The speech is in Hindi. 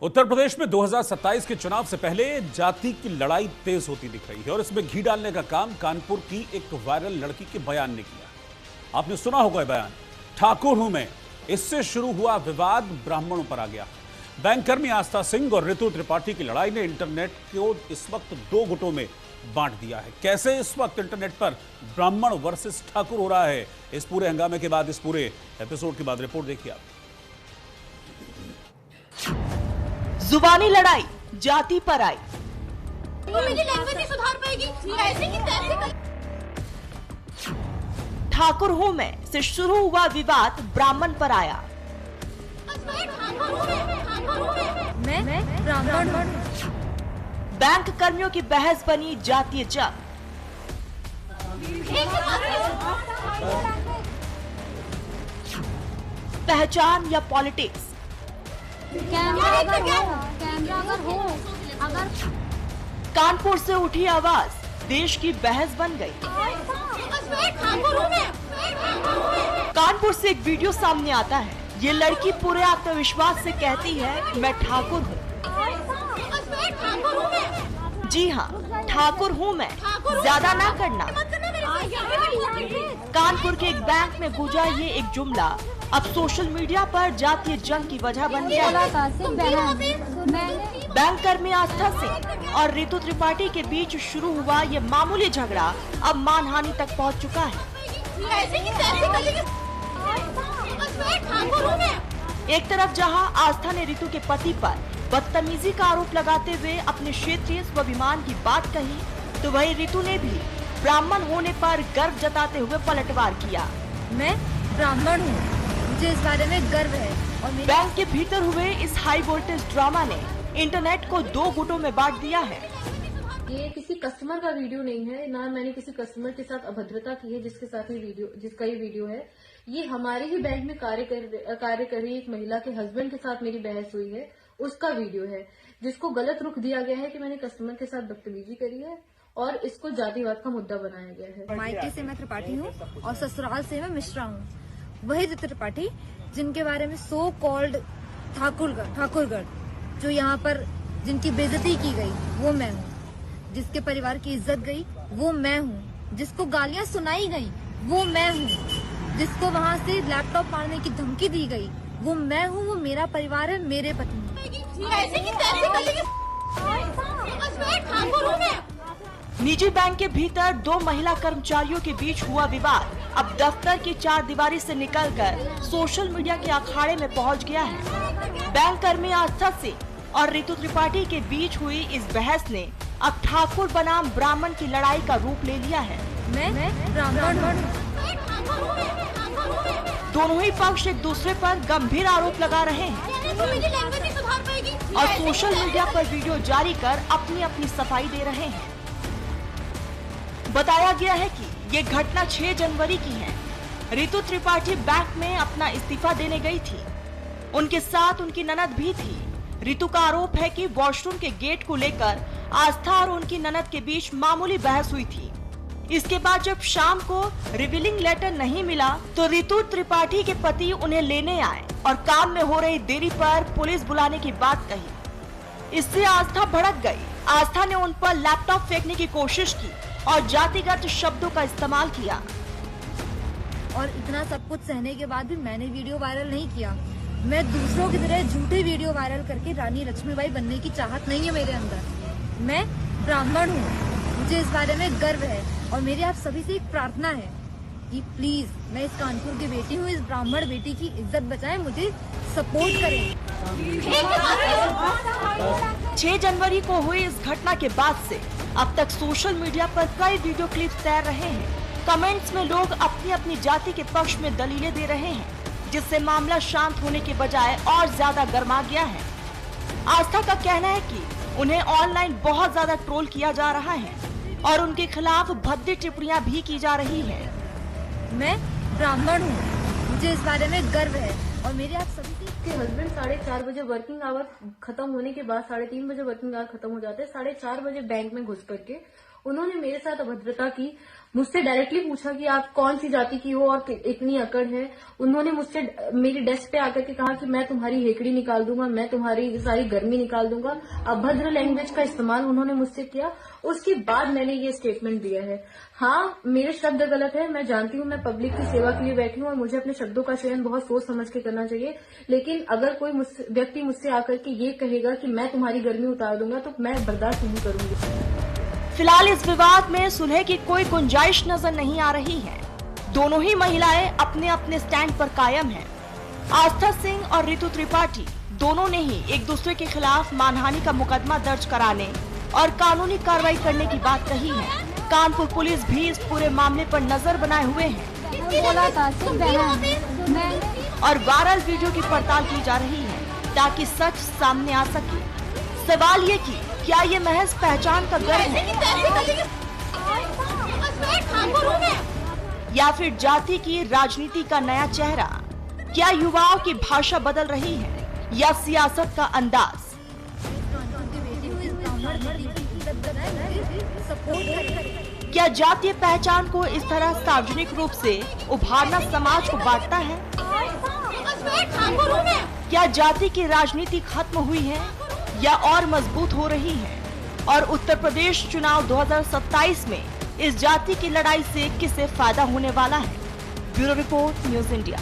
उत्तर प्रदेश में 2027 के चुनाव से पहले जाति की लड़ाई तेज होती दिख रही है और इसमें घी डालने का काम कानपुर की एक वायरल लड़की के बयान ने किया। आपने सुना होगा यह बयान, ठाकुर हूं मैं। इससे शुरू हुआ विवाद ब्राह्मणों पर आ गया। बैंककर्मी आस्था सिंह और ऋतु त्रिपाठी की लड़ाई ने इंटरनेट को इस वक्त दो गुटों में बांट दिया है। कैसे इस वक्त इंटरनेट पर ब्राह्मण वर्सेस ठाकुर हो रहा है, इस पूरे हंगामे के बाद, इस पूरे एपिसोड के बाद रिपोर्ट देखिए आप। जुबानी लड़ाई जाति पर आई। वो मेरी लैंग्वेज नहीं सुधार पाएगी, ऐसे की तैसे। ठाकुर हूं मैं से शुरू हुआ विवाद ब्राह्मण पर आया। मैं ब्राह्मण हूं। बैंक कर्मियों की बहस बनी जातीय जंग। पहचान या पॉलिटिक्स, कैमरा अगर हो, अगर कानपुर से उठी आवाज देश की बहस बन गई। कानपुर से एक वीडियो सामने आता है। ये लड़की पूरे आत्मविश्वास से कहती है मैं ठाकुर हूँ। जी हाँ, ठाकुर हूँ मैं, ज्यादा ना करना। कानपुर के एक बैंक में गूंजा ये एक जुमला अब सोशल मीडिया पर जातीय जंग की वजह बन गया है। बैंक कर्मी आस्था सिंह और ऋतु त्रिपाठी के बीच शुरू हुआ ये मामूली झगड़ा अब मानहानि तक पहुंच चुका है। एक तरफ जहां आस्था ने ऋतु के पति पर बदतमीजी का आरोप लगाते हुए अपने क्षेत्रीय स्वाभिमान की बात कही, तो वहीं ऋतु ने भी ब्राह्मण होने पर गर्व जताते हुए पलटवार किया। मैं ब्राह्मण हूँ, मुझे इस बारे में गर्व है। और बैंक के भीतर हुए इस हाई वोल्टेज ड्रामा ने इंटरनेट को दो गुटों में बांट दिया है। ये किसी कस्टमर का वीडियो नहीं है, ना मैंने किसी कस्टमर के साथ अभद्रता की है जिसका ये वीडियो है। ये हमारे ही बैंक में कार्य कर रही एक महिला के हस्बैंड के साथ मेरी बहस हुई है, उसका वीडियो है, जिसको गलत रुख दिया गया है कि मैंने कस्टमर के साथ बदतमीजी करी है और इसको जातिवाद का मुद्दा बनाया गया है। मायके से मैं त्रिपाठी हूँ और ससुराल से मैं मिश्रा हूँ। वही त्रिपाठी जिनके बारे में सो कॉल्ड ठाकुरगढ़ जो यहाँ पर जिनकी बेइज्जती की गई वो मैं हूँ, जिसके परिवार की इज्जत गई वो मैं हूँ, जिसको गालियाँ सुनाई गई वो मैं हूँ, जिसको वहाँ से लैपटॉप मारने की धमकी दी गई वो मैं हूँ। वो मेरा परिवार है, मेरे पति। निजी बैंक के भीतर दो महिला कर्मचारियों के बीच हुआ विवाद अब दफ्तर की चार दीवारी से निकलकर सोशल मीडिया के अखाड़े में पहुंच गया है। बैंक कर्मी आस्था सिंह और ऋतु त्रिपाठी के बीच हुई इस बहस ने अब ठाकुर बनाम ब्राह्मण की लड़ाई का रूप ले लिया है। मैं ब्राह्मण हूँ। दोनों ही पक्ष एक दूसरे पर गंभीर आरोप लगा रहे हैं और सोशल मीडिया पर वीडियो जारी कर अपनी अपनी सफाई दे रहे हैं। बताया गया है कि ये घटना 6 जनवरी की है। ऋतु त्रिपाठी बैंक में अपना इस्तीफा देने गई थी। उनके साथ उनकी ननद भी थी। ऋतु का आरोप है कि वॉशरूम के गेट को लेकर आस्था और उनकी ननद के बीच मामूली बहस हुई थी। इसके बाद जब शाम को रिवीलिंग लेटर नहीं मिला तो ऋतु त्रिपाठी के पति उन्हें लेने आए और काम में हो रही देरी पर पुलिस बुलाने की बात कही। इससे आस्था भड़क गई। आस्था ने उन पर लैपटॉप फेंकने की कोशिश की और जातिगत शब्दों का इस्तेमाल किया। और इतना सब कुछ सहने के बाद भी मैंने वीडियो वायरल नहीं किया। मैं दूसरों की तरह झूठे वीडियो वायरल करके रानी लक्ष्मीबाई बनने की चाहत नहीं है मेरे अंदर। मैं ब्राह्मण हूँ, मुझे इस बारे में गर्व है और मेरी आप सभी से एक प्रार्थना है कि प्लीज, मैं इस कानपुर की बेटी हूँ, इस ब्राह्मण बेटी की इज्जत बचाएं, मुझे सपोर्ट करें। 6 जनवरी को हुई इस घटना के बाद से अब तक सोशल मीडिया पर कई वीडियो क्लिप्स तैर रहे हैं। कमेंट्स में लोग अपनी अपनी जाति के पक्ष में दलीलें दे रहे हैं, जिससे मामला शांत होने के बजाय और ज्यादा गर्मा गया है। आस्था का कहना है कि उन्हें ऑनलाइन बहुत ज्यादा ट्रोल किया जा रहा है और उनके खिलाफ भद्दी टिप्पणियां भी की जा रही है। मैं ब्राह्मण हूँ, मुझे इस बारे में गर्व है और मेरे आप सभी के हस्बैंड 4:30 बजे वर्किंग आवर खत्म होने के बाद 3:30 बजे वर्किंग आवर खत्म हो जाते हैं। 4:30 बजे बैंक में घुस करके उन्होंने मेरे साथ अभद्रता की। मुझसे डायरेक्टली पूछा कि आप कौन सी जाति की हो और इतनी अकड़ है। उन्होंने मुझसे मेरी डेस्क पे आकर के कहा कि मैं तुम्हारी हेकड़ी निकाल दूंगा, मैं तुम्हारी सारी गर्मी निकाल दूंगा। अभद्र लैंग्वेज का इस्तेमाल उन्होंने मुझसे किया। उसके बाद मैंने ये स्टेटमेंट दिया है। हाँ, मेरे शब्द गलत है, मैं जानती हूँ, मैं पब्लिक की सेवा के लिए बैठी हूँ और मुझे अपने शब्दों का चयन बहुत सोच समझ के करना चाहिए। लेकिन अगर कोई व्यक्ति मुझसे आकर के ये कहेगा कि मैं तुम्हारी गर्मी उतार दूंगा तो मैं बर्दाश्त नहीं करूंगी। फिलहाल इस विवाद में सुलह की कोई गुंजाइश नजर नहीं आ रही है। दोनों ही महिलाएं अपने अपने स्टैंड पर कायम हैं। आस्था सिंह और रितु त्रिपाठी दोनों ने ही एक दूसरे के खिलाफ मानहानि का मुकदमा दर्ज कराने और कानूनी कार्रवाई करने की बात कही है। कानपुर पुलिस भी इस पूरे मामले पर नजर बनाए हुए है और वायरल वीडियो की पड़ताल की जा रही है ताकि सच सामने आ सके। सवाल ये कि क्या ये महज पहचान का गर्व है या फिर जाति की राजनीति का नया चेहरा? क्या युवाओं की भाषा बदल रही है या सियासत का अंदाज? क्या जातीय पहचान को इस तरह सार्वजनिक रूप से उभारना समाज को बांटता है? क्या जाति की राजनीति खत्म हुई है या और मजबूत हो रही है? और उत्तर प्रदेश चुनाव 2027 में इस जाति की लड़ाई से किसे फायदा होने वाला है? Bureau report, news India.